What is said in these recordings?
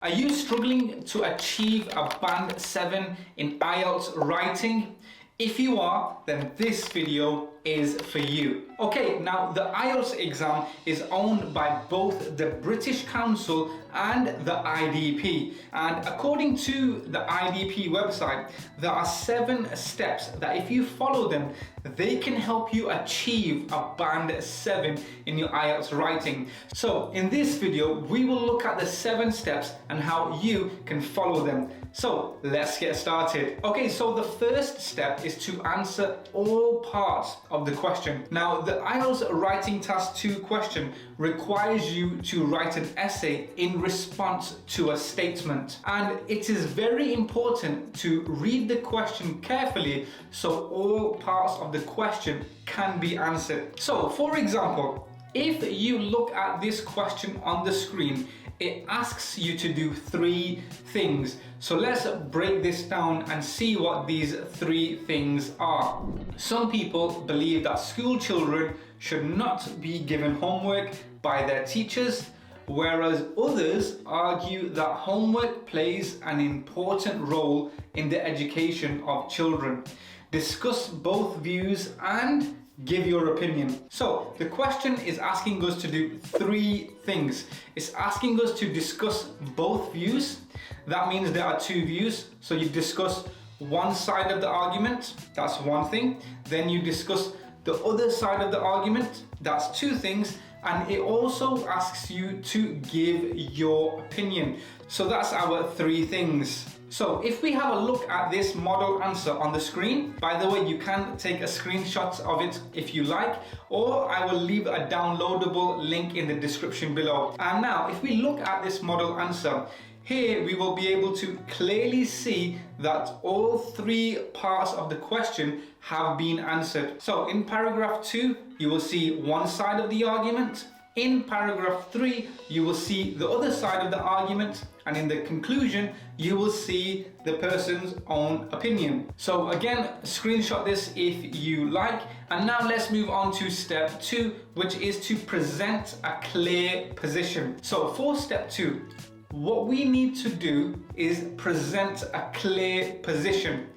Are you struggling to achieve a band 7 in IELTS writing? If you are, then this video is for you. Okay, now the IELTS exam is owned by both the British Council and the IDP. And according to the IDP website, there are 7 steps that if you follow them, they can help you achieve a band 7 in your IELTS writing. So in this video, we will look at the 7 steps and how you can follow them. So let's get started. Okay, so the first step is to answer all parts of the question. Now, the IELTS Writing Task 2 question requires you to write an essay in response to a statement. And it is very important to read the question carefully so all parts of the question can be answered. So, for example, if you look at this question on the screen, it asks you to do 3 things. So let's break this down and see what these 3 things are. Some people believe that school children should not be given homework by their teachers, whereas others argue that homework plays an important role in the education of children. Discuss both views and give your opinion. So the question is asking us to do 3 things. It's asking us to discuss both views. That means there are 2 views. So you discuss one side of the argument, that's one thing. Then you discuss the other side of the argument, that's 2 things. And it also asks you to give your opinion. So that's our 3 things. So if we have a look at this model answer on the screen, by the way, you can take a screenshot of it if you like, or I will leave a downloadable link in the description below. And now, if we look at this model answer, here we will be able to clearly see that all 3 parts of the question have been answered. So in paragraph 2, you will see one side of the argument. In paragraph 3, you will see the other side of the argument, and in the conclusion, you will see the person's own opinion. So again, screenshot this if you like. And now let's move on to step 2, which is to present a clear position. So for step 2, what we need to do is present a clear position.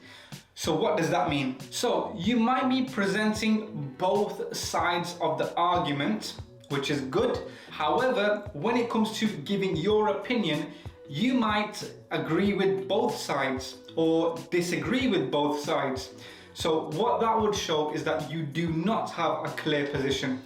So what does that mean? So you might be presenting both sides of the argument, which is good. However, when it comes to giving your opinion, you might agree with both sides or disagree with both sides. So what that would show is that you do not have a clear position.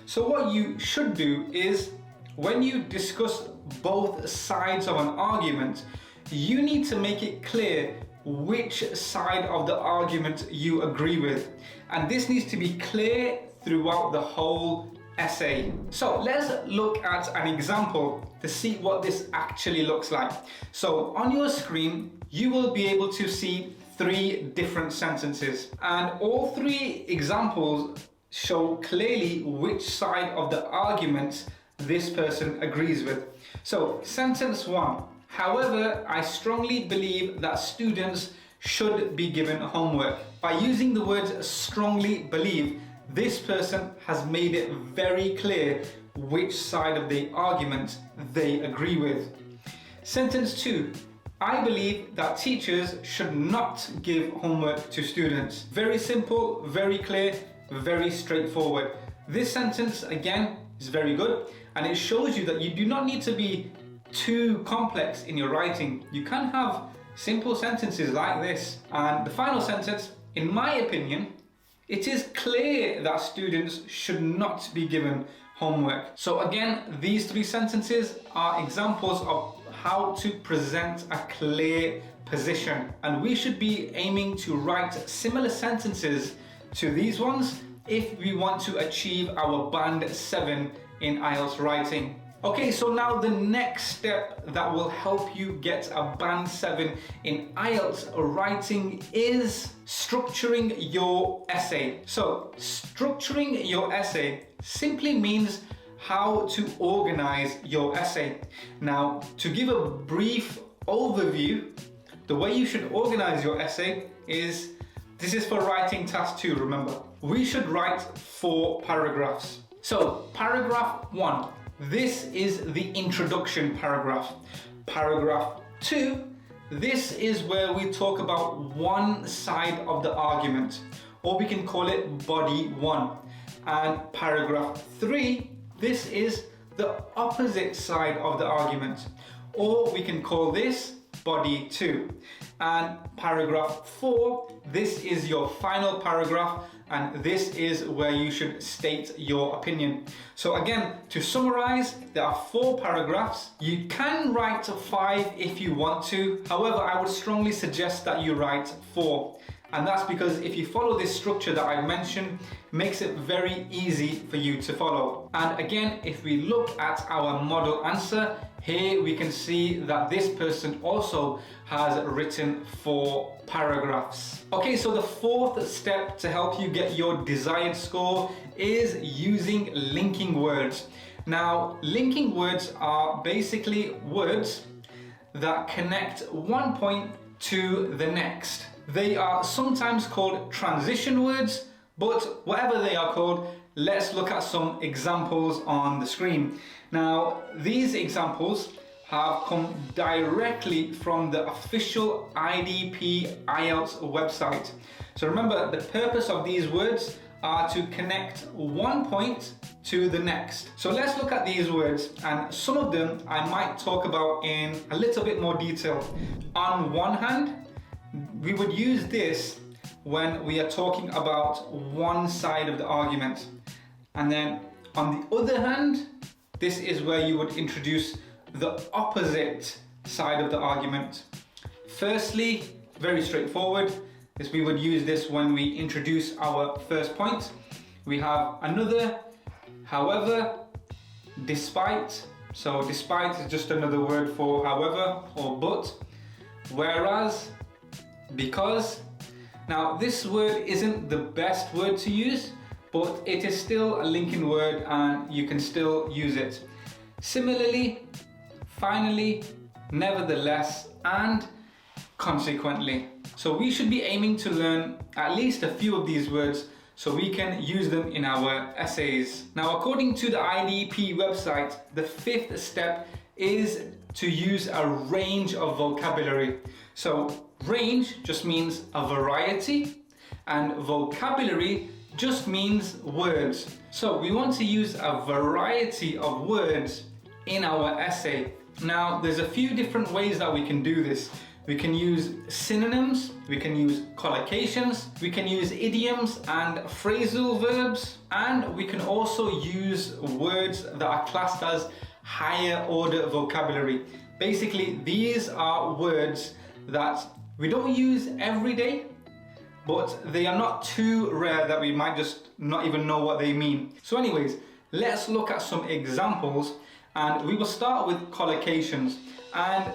So what you should do is, when you discuss both sides of an argument, you need to make it clear which side of the argument you agree with. And this needs to be clear throughout the whole essay. So let's look at an example to see what this actually looks like. So on your screen, you will be able to see 3 different sentences, and all 3 examples show clearly which side of the argument this person agrees with. So sentence 1, however, I strongly believe that students should be given homework. By using the words strongly believe, this person has made it very clear which side of the argument they agree with. Sentence 2, I believe that teachers should not give homework to students. Very simple, very clear, very straightforward. This sentence, again, is very good, and it shows you that you do not need to be too complex in your writing. You can have simple sentences like this. And the final sentence, in my opinion, it is clear that students should not be given homework. So again, these 3 sentences are examples of how to present a clear position. And we should be aiming to write similar sentences to these ones if we want to achieve our band 7 in IELTS writing. Okay, so now the next step that will help you get a band 7 in IELTS writing is structuring your essay. So structuring your essay simply means how to organize your essay. Now, to give a brief overview, the way you should organize your essay is, this is for writing task 2, remember. We should write 4 paragraphs. So paragraph 1, this is the introduction paragraph. Paragraph 2, this is where we talk about one side of the argument, or we can call it body 1. And paragraph 3, this is the opposite side of the argument, or we can call this body 2. And paragraph 4, this is your final paragraph, and this is where you should state your opinion. So again, to summarize, there are 4 paragraphs. You can write 5 if you want to. However, I would strongly suggest that you write 4. And that's because if you follow this structure that I mentioned, it makes it very easy for you to follow. And again, if we look at our model answer, here we can see that this person also has written 4 paragraphs. Okay, so the 4th step to help you get your desired score is using linking words. Now, linking words are basically words that connect one point to the next. They are sometimes called transition words, but whatever they are called, let's look at some examples on the screen. Now, these examples have come directly from the official IDP IELTS website. So remember, the purpose of these words are to connect one point to the next. So let's look at these words, and some of them I might talk about in a little bit more detail. On one hand, we would use this when we are talking about one side of the argument. And then on the other hand, this is where you would introduce the opposite side of the argument. Firstly, very straightforward, is we would use this when we introduce our first point. We have another, however, despite. So despite is just another word for however or but. Whereas, because. Now this word isn't the best word to use, but it is still a linking word and you can still use it. Similarly, finally, nevertheless, and consequently. So we should be aiming to learn at least a few of these words so we can use them in our essays. Now, according to the IDP website, the 5th step is to use a range of vocabulary. So range just means a variety, and vocabulary just means words. So we want to use a variety of words in our essay. Now, there's a few different ways that we can do this. We can use synonyms, we can use collocations, we can use idioms and phrasal verbs, and we can also use words that are classed as higher order vocabulary. Basically, these are words that we don't use every day, but they are not too rare that we might just not even know what they mean. So anyways, let's look at some examples, and we will start with collocations. And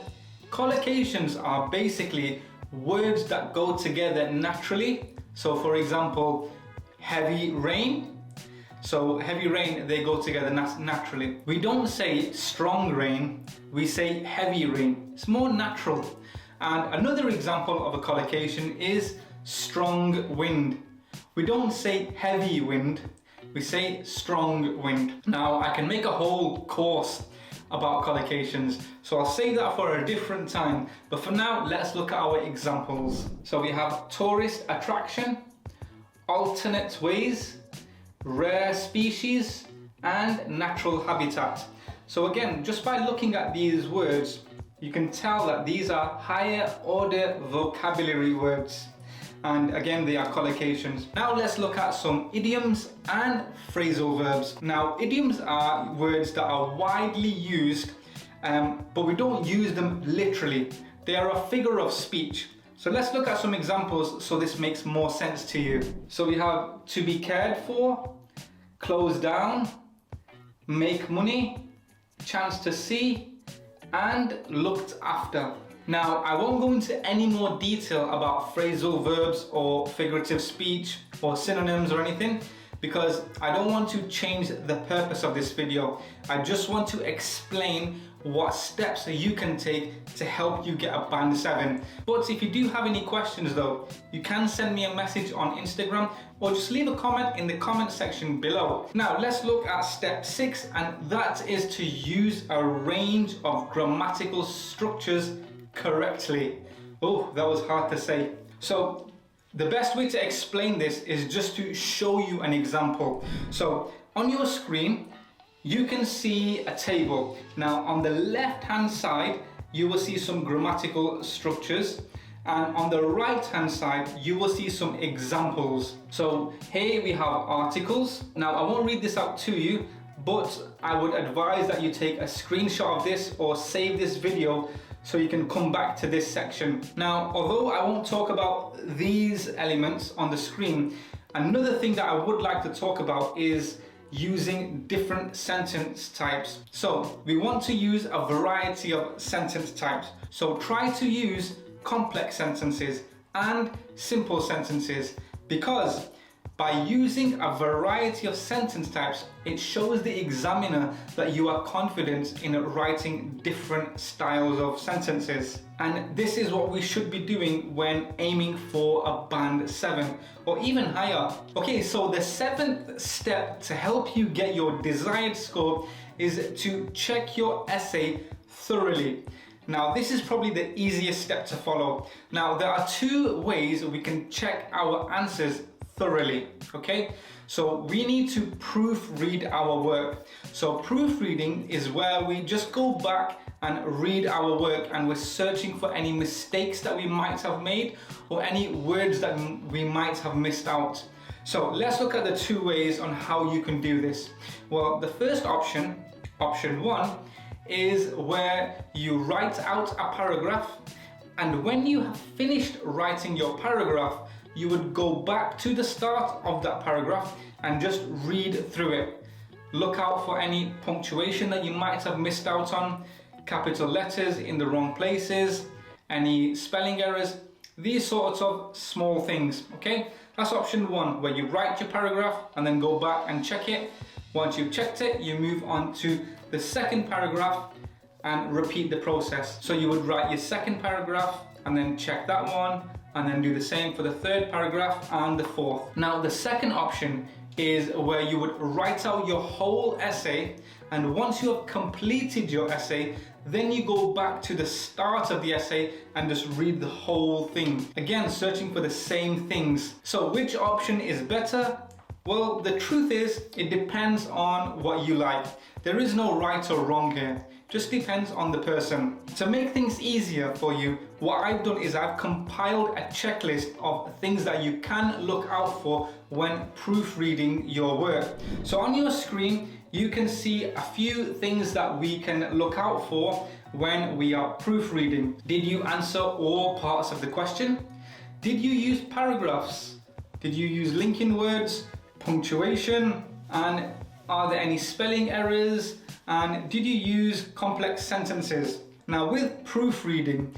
collocations are basically words that go together naturally. So for example, heavy rain. So heavy rain, they go together naturally. We don't say strong rain, we say heavy rain. It's more natural. And another example of a collocation is strong wind. We don't say heavy wind, we say strong wind. Now, I can make a whole course about collocations, so I'll save that for a different time. But for now, let's look at our examples. So we have tourist attraction, alternate ways, rare species, and natural habitat. So again, just by looking at these words, you can tell that these are higher order vocabulary words. And again, they are collocations. Now let's look at some idioms and phrasal verbs. Now, idioms are words that are widely used, but we don't use them literally. They are a figure of speech. So let's look at some examples so this makes more sense to you. So we have to be cared for, close down, make money, chance to see, and looked after. Now, I won't go into any more detail about phrasal verbs or figurative speech or synonyms or anything, because I don't want to change the purpose of this video. I just want to explain what steps you can take to help you get a band 7. But if you do have any questions though, you can send me a message on Instagram or just leave a comment in the comment section below. Now let's look at step 6, and that is to use a range of grammatical structures correctly. Oh, that was hard to say. So the best way to explain this is just to show you an example. So on your screen, you can see a table. Now on the left hand side, you will see some grammatical structures, and on the right hand side, you will see some examples. So here we have articles. Now I won't read this out to you, but I would advise that you take a screenshot of this or save this video so you can come back to this section. Now, although I won't talk about these elements on the screen, another thing that I would like to talk about is using different sentence types. So we want to use a variety of sentence types. So try to use complex sentences and simple sentences, because by using a variety of sentence types, it shows the examiner that you are confident in writing different styles of sentences. And this is what we should be doing when aiming for a band 7 or even higher. Okay, so the 7th step to help you get your desired score is to check your essay thoroughly. Now, this is probably the easiest step to follow. Now, there are 2 ways we can check our answers thoroughly, okay? So we need to proofread our work. So proofreading is where we just go back and read our work, and we're searching for any mistakes that we might have made or any words that we might have missed out. So let's look at the 2 ways on how you can do this. Well, the first option, option 1, is where you write out a paragraph, and when you have finished writing your paragraph, you would go back to the start of that paragraph and just read through it. Look out for any punctuation that you might have missed out on, capital letters in the wrong places, any spelling errors, these sorts of small things, okay? That's option 1, where you write your paragraph and then go back and check it. Once you've checked it, you move on to the second paragraph and repeat the process. So you would write your second paragraph and then check that one, and then do the same for the third paragraph and the fourth. Now, the second option is where you would write out your whole essay, and once you have completed your essay, then you go back to the start of the essay and just read the whole thing. Again, searching for the same things. So which option is better? Well, the truth is, it depends on what you like. There is no right or wrong here. Just depends on the person. To make things easier for you, what I've done is I've compiled a checklist of things that you can look out for when proofreading your work. So on your screen, you can see a few things that we can look out for when we are proofreading. Did you answer all parts of the question? Did you use paragraphs? Did you use linking words, punctuation? And are there any spelling errors? And did you use complex sentences? Now, with proofreading,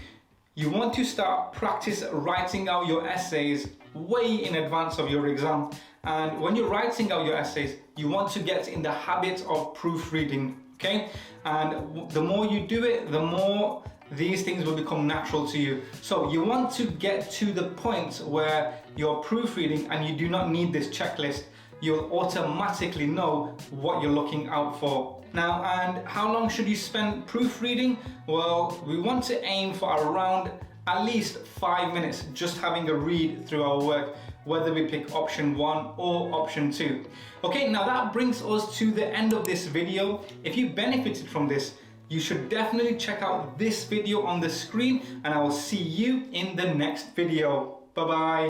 you want to start practice writing out your essays way in advance of your exam. And when you're writing out your essays, you want to get in the habit of proofreading, okay? And the more you do it, the more these things will become natural to you. So you want to get to the point where you're proofreading and you do not need this checklist. You'll automatically know what you're looking out for. Now, and how long should you spend proofreading? Well, we want to aim for around at least 5 minutes just having a read through our work, whether we pick option 1 or option 2. Okay, now that brings us to the end of this video. If you benefited from this, you should definitely check out this video on the screen, and I will see you in the next video. Bye-bye.